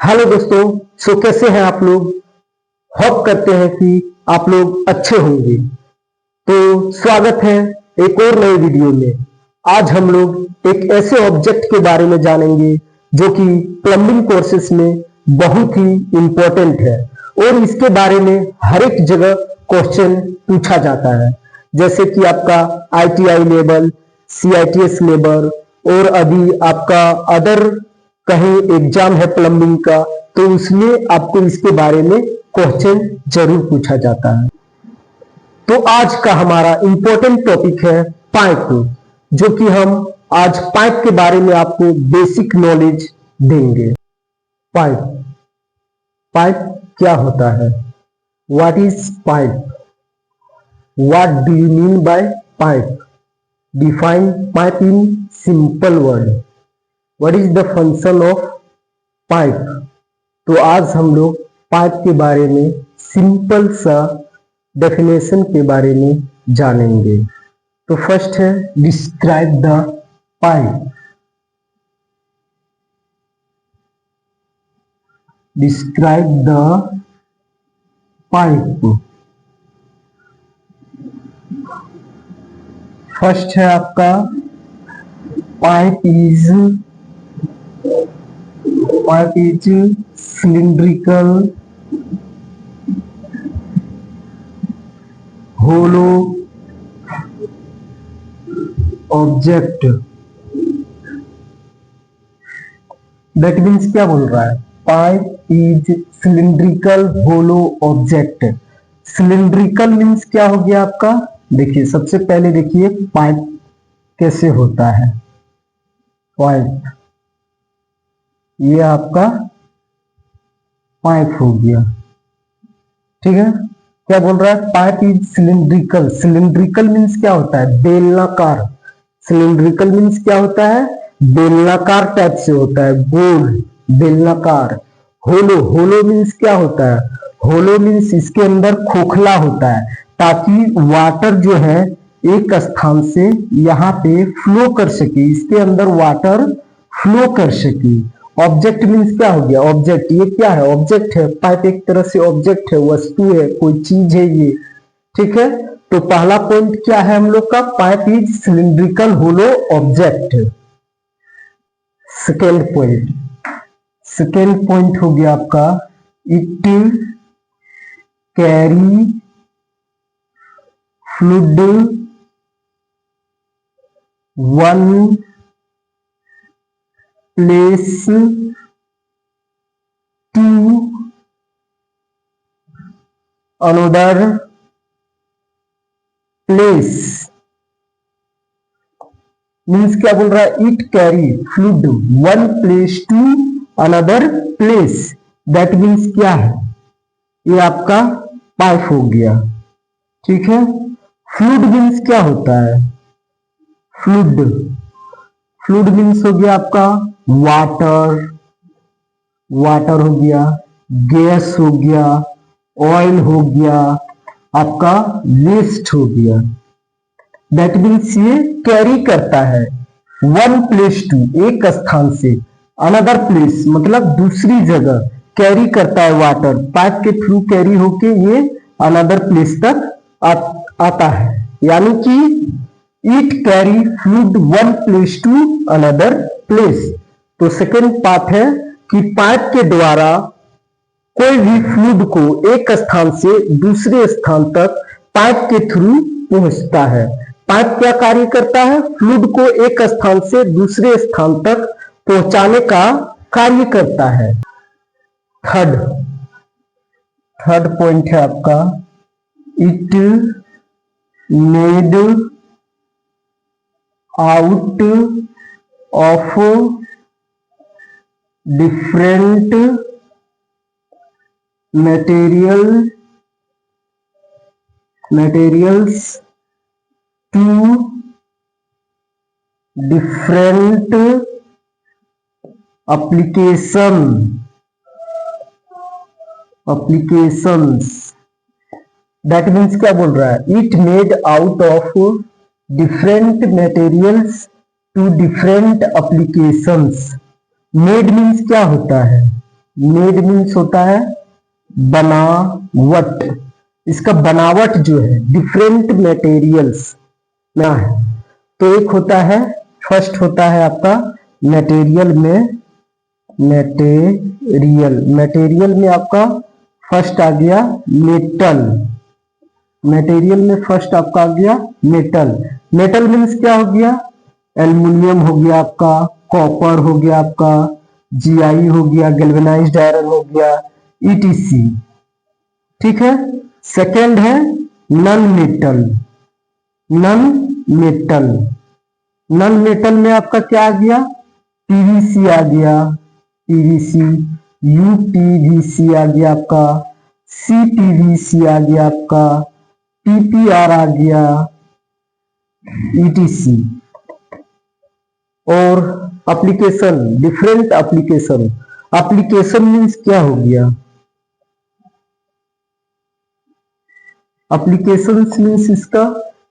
Hello दोस्तों। कैसे हैं आप लोग। होप करते हैं कि आप लोग अच्छे होंगे। तो स्वागत है एक और नए वीडियो में। आज हम लोग एक ऐसे ऑब्जेक्ट के बारे में जानेंगे जो कि प्लम्बिंग कोर्सेस में बहुत ही इंपॉर्टेंट है और इसके बारे में हर एक जगह क्वेश्चन पूछा जाता है, जैसे कि आपका ITI लेवल, CITS लेवल और अभी आपका अदर कहीं एग्जाम है प्लम्बिंग का, तो उसमें आपको इसके बारे में क्वेश्चन जरूर पूछा जाता है। तो आज का हमारा इंपॉर्टेंट टॉपिक है पाइप, जो कि हम आज पाइप के बारे में आपको बेसिक नॉलेज देंगे। पाइप पाइप क्या होता है? What is pipe? What do you mean by pipe? Define pipe in simple word. What is the function of pipe? तो आज हम लोग पाइप के बारे में सिंपल सा डेफिनेशन के बारे में जानेंगे। तो फर्स्ट है describe the pipe. Describe the pipe. First है आपका pipe is cylindrical, hollow object। That means क्या बोल रहा है? Pipe is cylindrical hollow object. Cylindrical means क्या हो गया आपका? देखिए, सबसे पहले देखिए पाइप कैसे होता है। पाइप, ये आपका पाइप हो गया, ठीक है। क्या बोल रहा है? Pipe is cylindrical. Cylindrical means क्या होता है? बेलनाकार। सिलिंड्रिकल मीन्स क्या होता है? बेलनाकार टाइप से होता है, गोल बेलनाकार। होलो, होलो मीन्स क्या होता है? होलो मीन्स इसके अंदर खोखला होता है, ताकि वाटर जो है एक स्थान से यहाँ पे फ्लो कर सके, इसके अंदर वाटर फ्लो कर सके। ऑब्जेक्ट मीन्स क्या हो गया? ऑब्जेक्ट, ये क्या है? ऑब्जेक्ट है। पाइप एक तरह से ऑब्जेक्ट है, वस्तु है, कोई चीज है ये, ठीक है। तो पहला पॉइंट क्या है हम लोग का? Pipe is cylindrical hollow object. Second point हो गया आपका it carry fluid one place to another place. Means क्या बोल रहा है? It carry fluid one place to another place. That means क्या है? ये आपका पाइप हो गया, ठीक है। फ्लूइड मीन्स क्या होता है? फ्लूइड मीन्स हो गया आपका वाटर हो गया, गैस हो गया, ऑयल हो गया, आपका वेस्ट हो गया। दैट मीन्स ये कैरी करता है वन प्लेस टू, एक स्थान से, अनदर प्लेस मतलब दूसरी जगह कैरी करता है वाटर। पाइप के थ्रू कैरी होके ये अनदर प्लेस तक आता है, यानी कि it carry fluid one place to another place. तो सेकेंड पार्ट है कि पाइप के द्वारा कोई भी फ्लूइड को एक स्थान से दूसरे स्थान तक पाइप के थ्रू पहुंचता है। पाइप क्या कार्य करता है? फ्लूइड को एक स्थान से दूसरे स्थान तक पहुंचाने का कार्य करता है। थर्ड पॉइंट है आपका it made out of different materials to different applications। That means क्या बोल रहा है? It made out of different materials to different applications। Made means क्या होता है? मेड मीन्स होता है बनावट। इसका बनावट जो है डिफरेंट मटेरियल्स ना है। तो एक होता है, फर्स्ट होता है आपका मटेरियल में, मटेरियल में आपका फर्स्ट आ गया मेटल। मटेरियल में फर्स्ट आपका आ गया मेटल। मेटल मीन्स क्या हो गया? एल्युमिनियम हो गया आपका, कॉपर हो गया आपका, जीआई हो गया, गैल्वेनाइज्ड आयरन हो गया, ईटीसी। ठीक है। सेकेंड है non metal. Non metal, non metal में आपका क्या आ गया? पीवीसी आ गया, पीवीसी, यूपीवीसी आ गया आपका, सीपीवीसी आ गया आपका, पीपीआर आ गया, ईटीसी। और application, different application. Application means क्या हो गया? एप्लीकेशन मीन्स इसका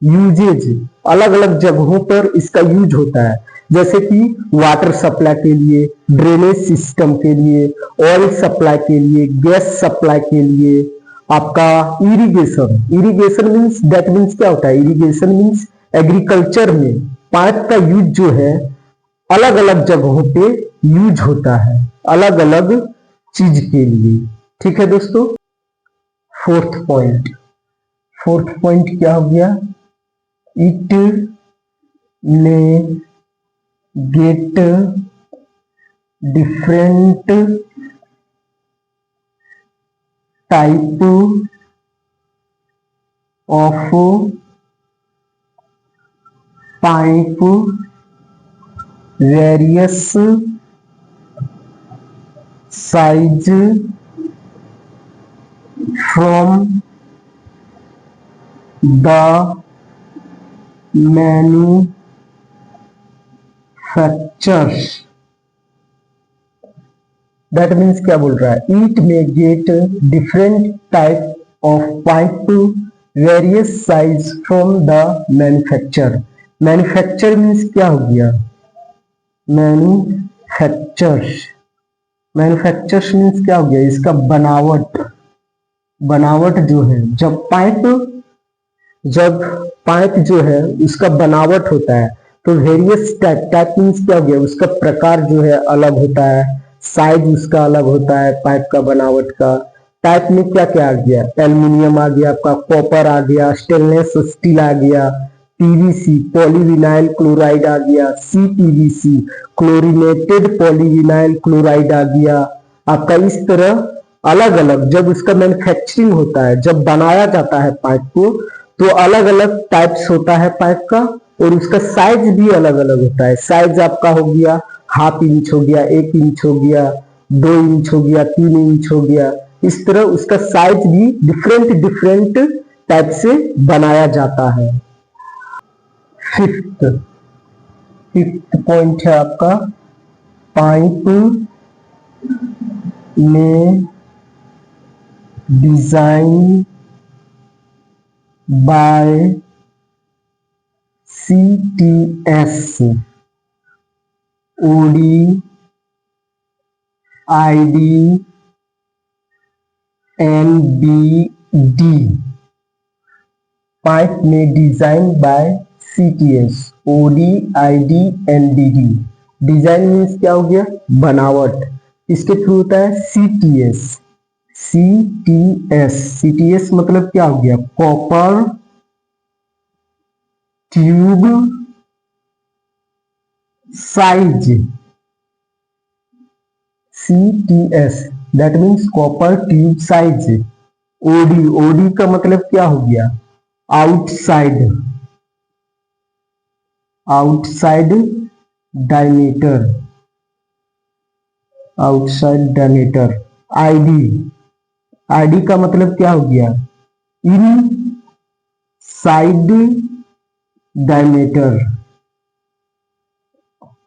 यूजेज, अलग अलग जगहों पर इसका यूज होता है। जैसे कि वाटर सप्लाई के लिए, ड्रेनेज सिस्टम के लिए, ऑयल सप्लाई के लिए, गैस सप्लाई के लिए, आपका irrigation. Irrigation means, that means क्या होता है? इरिगेशन मीन्स एग्रीकल्चर में पाइप का यूज जो है अलग अलग जगहों पे यूज होता है, अलग अलग चीज के लिए। ठीक है दोस्तों। फोर्थ पॉइंट, फोर्थ पॉइंट क्या हो गया? It may get different type of pipe, various size from the manufacturers. That means क्या बोल रहा है? It may get different type of pipe, various size from the manufacture. Manufacture means क्या हो गया? मैन्युफैक्चर्स, मैन्युफैक्चर्स मीन्स क्या हो गया? इसका बनावट, बनावट जो है, जब पाइप जो है उसका बनावट होता है तो वेरियस टाइप, टाइप मीन्स क्या हो गया? उसका प्रकार जो है अलग होता है, साइज उसका अलग होता है पाइप का बनावट का। टाइप में क्या क्या आ गया? एल्युमिनियम आ गया आपका, कॉपर आ गया, स्टेनलेस स्टील आ गया, पीवीसी पॉलीविनाइल क्लोराइड आ गया, सीपीवीसी क्लोरीनेटेड पॉलीविनाइल क्लोराइड आ गया आपका। इस तरह अलग अलग जब उसका मैन्युफैक्चरिंग होता है, जब बनाया जाता है पाइप को, तो अलग अलग टाइप्स होता है पाइप का और उसका साइज भी अलग अलग होता है। साइज आपका हो गया हाफ इंच हो गया, 1 इंच हो गया, 2 इंच हो गया, 3 इंच हो गया। इस तरह उसका साइज भी डिफरेंट डिफरेंट टाइप से बनाया जाता है। फिफ्थ, फिफ्थ पॉइंट है आपका पाइप में design by CTS, OD, ID, NBD। Pipe में design by CTS, OD, ID, NBD। Design means क्या हो गया? बनावट। इसके थ्रू होता है CTS। CTS, CTS मतलब क्या हो गया? Copper tube size. CTS that means copper tube size. OD, OD का मतलब क्या हो गया? Outside, outside diameter, outside diameter. ID, ID का मतलब क्या हो गया? Inside diameter,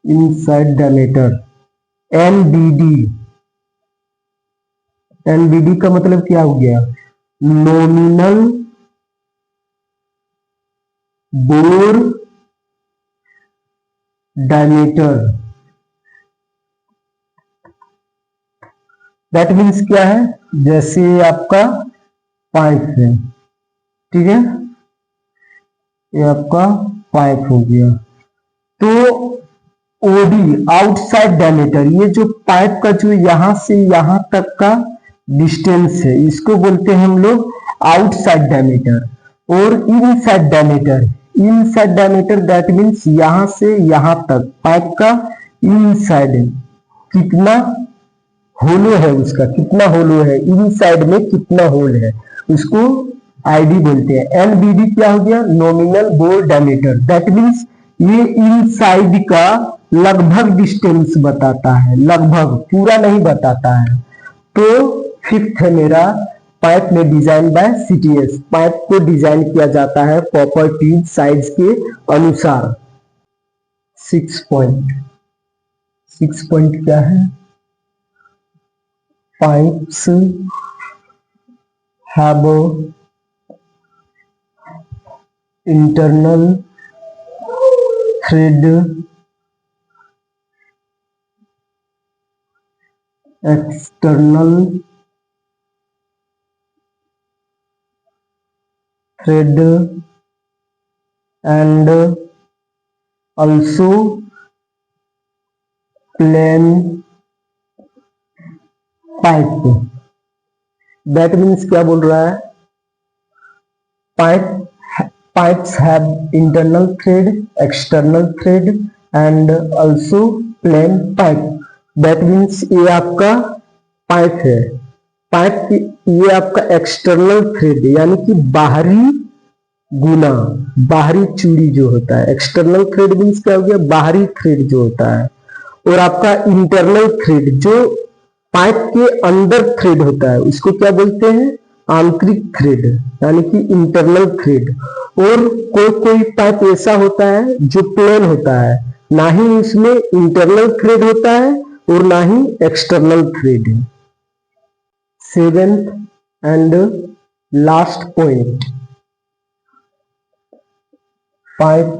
inside diameter. NBD, NBD का मतलब क्या हो गया? Nominal bore diameter. That means क्या है, जैसे आपका पाइप है, ठीक है, ये आपका पाइप हो गया। तो ओडी आउटसाइड डायमीटर, ये जो पाइप का जो यहां से यहां तक का डिस्टेंस है, इसको बोलते हैं हम लोग आउटसाइड डायमीटर। और inside diameter, inside diameter that means यहां से यहां तक पाइप का इनसाइड कितना होलो है, उसका कितना होलो है, इनसाइड में कितना होल है, उसको आईडी बोलते हैं। एनबीडी क्या हो गया, nominal bore diameter, that means ये इनसाइड का लगभग डिस्टेंस बताता है, लगभग, पूरा नहीं बताता है। तो फिफ्थ है मेरा, पाइप में डिजाइन बाय सीटीएस, पाइप को डिजाइन किया जाता है प्रॉपर ट्यूब साइज के अनुसार। 6 पॉइंट क्या है, pipes have internal thread, external thread, and also plain pipe. That means क्या बोल रहा है, pipes have internal thread, external thread and also plain pipe. That means ये आपका पाइप है, पाइप ये आपका एक्सटर्नल थ्रेड यानी कि बाहरी गुना, बाहरी चूड़ी जो होता है, एक्सटर्नल थ्रेड मीन्स क्या हो गया, बाहरी थ्रेड जो होता है। और आपका इंटरनल थ्रेड जो पाइप के अंदर थ्रेड होता है, उसको क्या बोलते हैं, आंतरिक थ्रेड यानी कि इंटरनल थ्रेड। और कोई कोई पाइप ऐसा होता है जो प्लेन होता है, ना ही उसमें इंटरनल थ्रेड होता है और ना ही external thread. Seventh and last point, pipe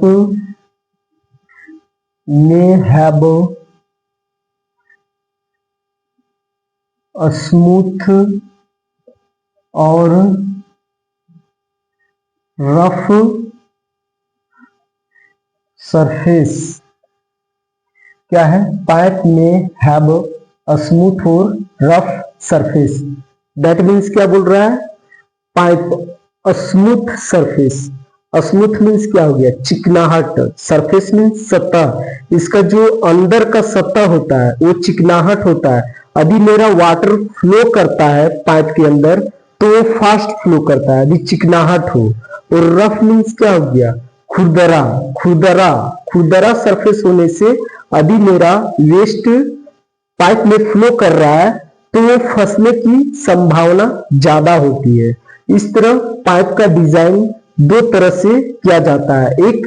में हैव स्मूथ और रफ सरफेस। क्या है, पाइप में हैव स्मूथ और रफ सरफेस। दैट मीन्स क्या बोल रहा है, pipe smooth surface, smooth means क्या हो गया, चिकनाहट, सरफेस मीन्स सतह, इसका जो अंदर का सतह होता है वो चिकनाहट होता है। अभी मेरा वाटर फ्लो करता है पाइप के अंदर तो वो फास्ट फ्लो करता है, अभी चिकनाहट हो। और रफ मीन्स क्या हो गया, खुरदरा, खुरदरा, खुरदरा सरफेस होने से अभी मेरा वेस्ट पाइप में फ्लो कर रहा है तो वो फंसने की संभावना ज्यादा होती है। इस तरह पाइप का डिजाइन दो तरह से किया जाता है, एक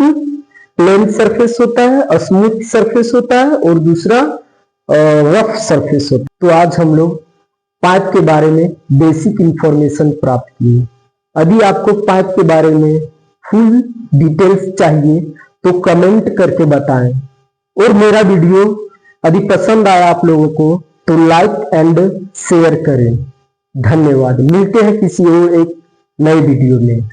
प्लेन सरफेस होता है, स्मूथ सरफेस होता है, और दूसरा रफ सरफेस होता है। तो आज हम लोग पाइप के बारे में बेसिक इंफॉर्मेशन प्राप्त किए। यदि आपको पाइप के बारे में फुल डिटेल्स चाहिए तो कमेंट करके बताएं। और मेरा वीडियो यदि पसंद आया आप लोगों को तो लाइक एंड शेयर करें। धन्यवाद, मिलते हैं किसी और एक नए वीडियो में।